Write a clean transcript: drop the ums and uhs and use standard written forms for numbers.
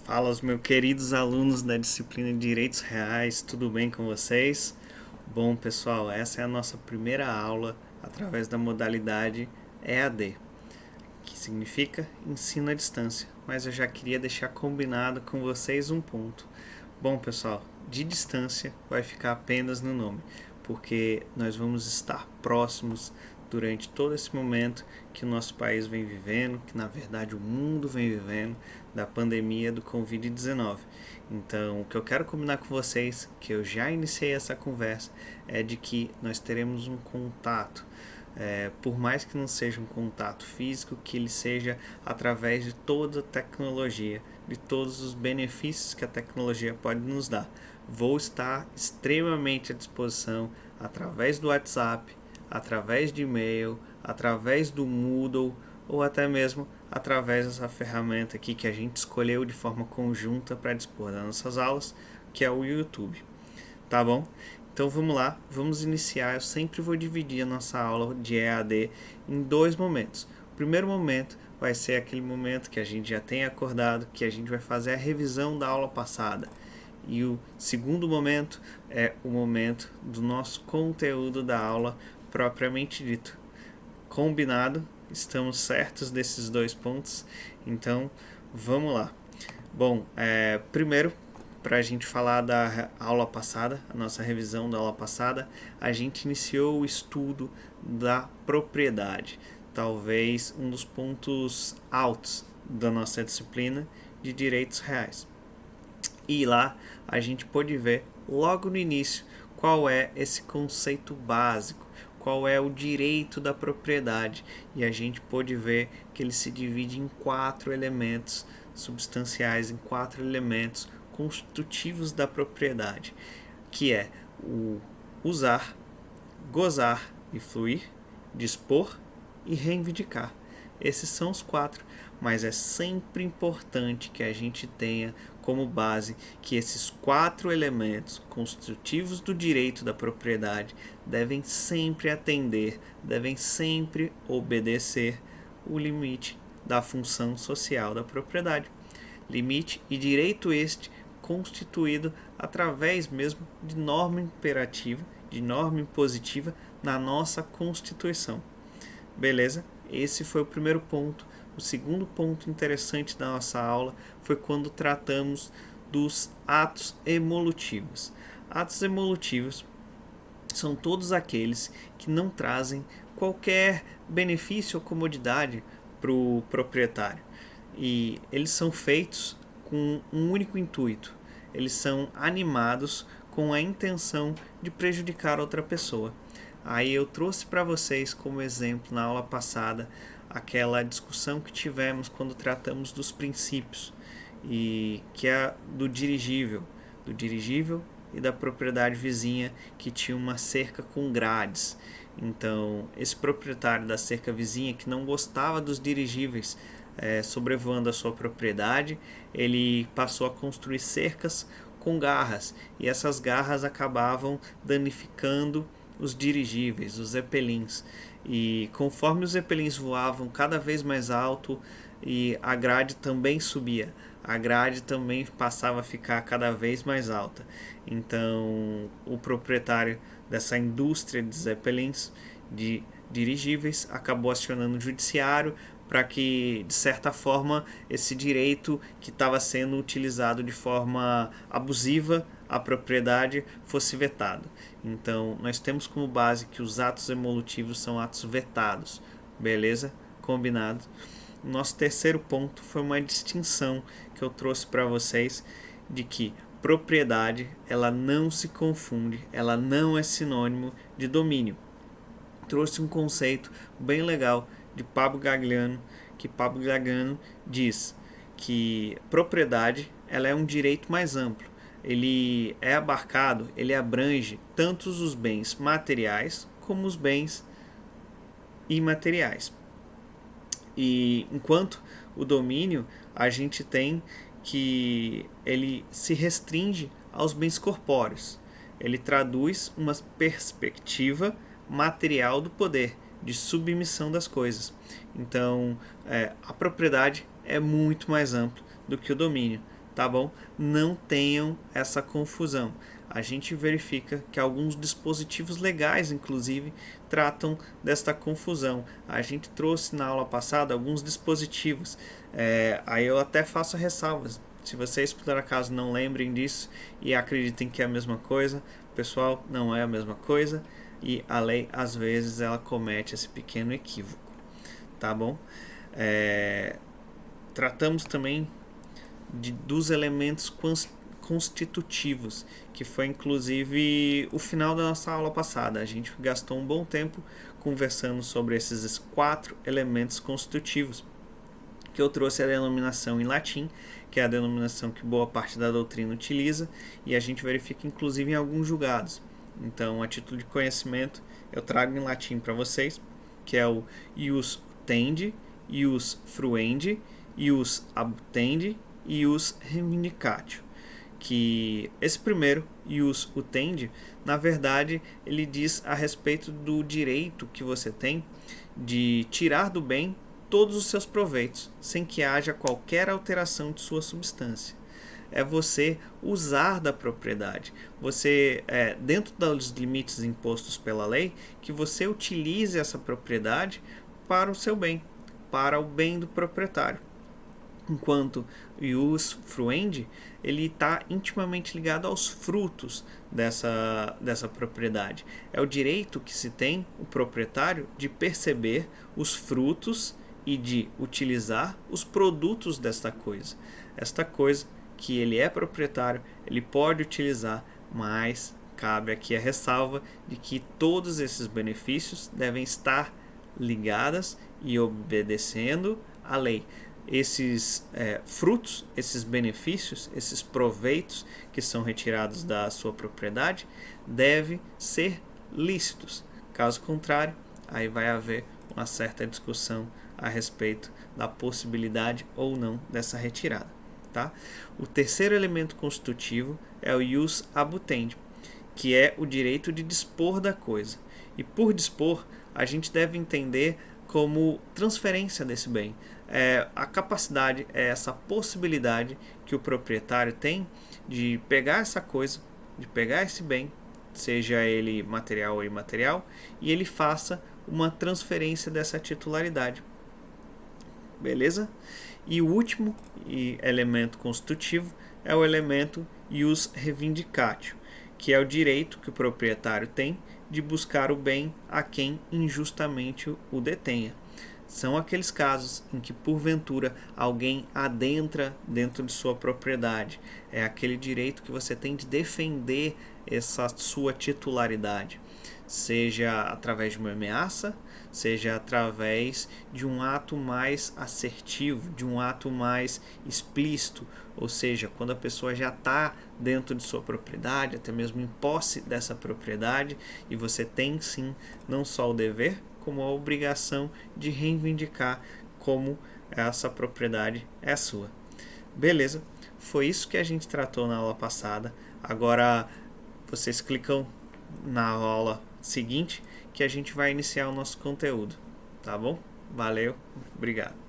Fala, os meus queridos alunos da disciplina de Direitos Reais, tudo bem com vocês? Bom, pessoal, essa é a nossa primeira aula através da modalidade EAD, que significa ensino à distância, mas eu já queria deixar combinado com vocês um ponto. Bom, pessoal, de distância vai ficar apenas no nome, porque nós vamos estar próximos durante todo esse momento que o nosso país vem vivendo, que na verdade o mundo vem vivendo, da pandemia do Covid-19. Então, o que eu quero combinar com vocês, que eu já iniciei essa conversa, é de que nós teremos um contato, por mais que não seja um contato físico, que ele seja através de toda a tecnologia, de todos os benefícios que a tecnologia pode nos dar. Vou estar extremamente à disposição através do WhatsApp, através de e-mail, através do Moodle ou até mesmo através dessa ferramenta aqui que a gente escolheu de forma conjunta para dispor das nossas aulas, que é o YouTube. Tá bom? Então vamos lá, vamos iniciar. Eu sempre vou dividir a nossa aula de EAD em dois momentos. O primeiro momento vai ser aquele momento que a gente já tem acordado, que a gente vai fazer a revisão da aula passada. E o segundo momento é o momento do nosso conteúdo da aula propriamente dito. Combinado? Estamos certos desses dois pontos? Então, vamos lá. Bom, primeiro, para a gente falar da aula passada, a nossa revisão da aula passada, a gente iniciou o estudo da propriedade. Talvez um dos pontos altos da nossa disciplina de direitos reais. E lá a gente pôde ver logo no início qual é esse conceito básico, qual é o direito da propriedade. E a gente pôde ver que ele se divide em 4 elementos substanciais, em 4 elementos constitutivos da propriedade, que é o usar, gozar e fluir, dispor e reivindicar. Esses são os 4, mas é sempre importante que a gente tenha como base que esses 4 elementos constitutivos do direito da propriedade devem sempre atender, devem sempre obedecer o limite da função social da propriedade. Limite e direito este constituído através mesmo de norma imperativa, de norma impositiva na nossa Constituição. Beleza? Esse foi o primeiro ponto. O segundo ponto interessante da nossa aula foi quando tratamos dos atos emolutivos. Atos emolutivos são todos aqueles que não trazem qualquer benefício ou comodidade para o proprietário. E eles são feitos com um único intuito. Eles são animados com a intenção de prejudicar outra pessoa. Aí eu trouxe para vocês como exemplo na aula passada aquela discussão que tivemos quando tratamos dos princípios, e que é do dirigível e da propriedade vizinha, que tinha uma cerca com grades. Então, esse proprietário da cerca vizinha, que não gostava dos dirigíveis sobrevoando a sua propriedade, ele passou a construir cercas com garras, e essas garras acabavam danificando os dirigíveis, os zeppelins. E conforme os zeppelins voavam cada vez mais alto, e a grade também subia, a grade também passava a ficar cada vez mais alta. Então, o proprietário dessa indústria de zeppelins, de dirigíveis, acabou acionando o judiciário para que, de certa forma, esse direito que estava sendo utilizado de forma abusiva à propriedade fosse vetado. Então, nós temos como base que os atos emolutivos são atos vetados. Beleza? Combinado? O nosso terceiro ponto foi uma distinção que eu trouxe para vocês de que propriedade, ela não se confunde, ela não é sinônimo de domínio. Trouxe um conceito bem legal de Pablo Gagliano, que Pablo Gagliano diz que propriedade, ela é um direito mais amplo. Ele é abarcado, ele abrange tanto os bens materiais como os bens imateriais. E enquanto o domínio, a gente tem que ele se restringe aos bens corpóreos. Ele traduz uma perspectiva material do poder, de submissão das coisas. Então, a propriedade é muito mais ampla do que o domínio. tá bom? Não tenham essa confusão. A gente verifica que alguns dispositivos legais, inclusive, tratam desta confusão. A gente trouxe na aula passada alguns dispositivos, aí eu até faço ressalvas. Se vocês por acaso não lembrem disso e acreditem que é a mesma coisa, pessoal, não é a mesma coisa, e a lei às vezes ela comete esse pequeno equívoco, tá bom? Tratamos também dos elementos constitutivos, que foi inclusive o final da nossa aula passada. A gente gastou um bom tempo conversando sobre esses 4 elementos constitutivos, que eu trouxe a denominação em latim, que é a denominação que boa parte da doutrina utiliza, e a gente verifica inclusive em alguns julgados. Então, a título de conhecimento, eu trago em latim para vocês, que é o ius tendi, ius fruendi, ius abutendi e ius reivindicatio. Que esse primeiro, ius utendi, na verdade, ele diz a respeito do direito que você tem de tirar do bem todos os seus proveitos, sem que haja qualquer alteração de sua substância. É você usar da propriedade. Você, dentro dos limites impostos pela lei, que você utilize essa propriedade para o seu bem, para o bem do proprietário. Enquanto o ius fruendi, ele está intimamente ligado aos frutos dessa propriedade. É o direito que se tem, o proprietário, de perceber os frutos e de utilizar os produtos desta coisa. Esta coisa que ele é proprietário, ele pode utilizar, mas cabe aqui a ressalva de que todos esses benefícios devem estar ligados e obedecendo à lei. Esses frutos, esses benefícios, esses proveitos que são retirados da sua propriedade devem ser lícitos. Caso contrário, aí vai haver uma certa discussão a respeito da possibilidade ou não dessa retirada. Tá? O terceiro elemento constitutivo é o ius abutendi, que é o direito de dispor da coisa. E por dispor, a gente deve entender como transferência desse bem. A capacidade, essa possibilidade que o proprietário tem de pegar essa coisa, de pegar esse bem, seja ele material ou imaterial, e ele faça uma transferência dessa titularidade. Beleza? E o último elemento constitutivo é o elemento ius reivindicatio, que é o direito que o proprietário tem de buscar o bem a quem injustamente o detenha. São aqueles casos em que, porventura, alguém adentra dentro de sua propriedade. É aquele direito que você tem de defender essa sua titularidade, seja através de uma ameaça, seja através de um ato mais assertivo, de um ato mais explícito, ou seja, quando a pessoa já está dentro de sua propriedade, até mesmo em posse dessa propriedade, e você tem sim não só o dever, como a obrigação de reivindicar como essa propriedade é sua. Beleza? Foi isso que a gente tratou na aula passada. Agora vocês clicam na aula seguinte que a gente vai iniciar o nosso conteúdo, tá bom? Valeu, obrigado.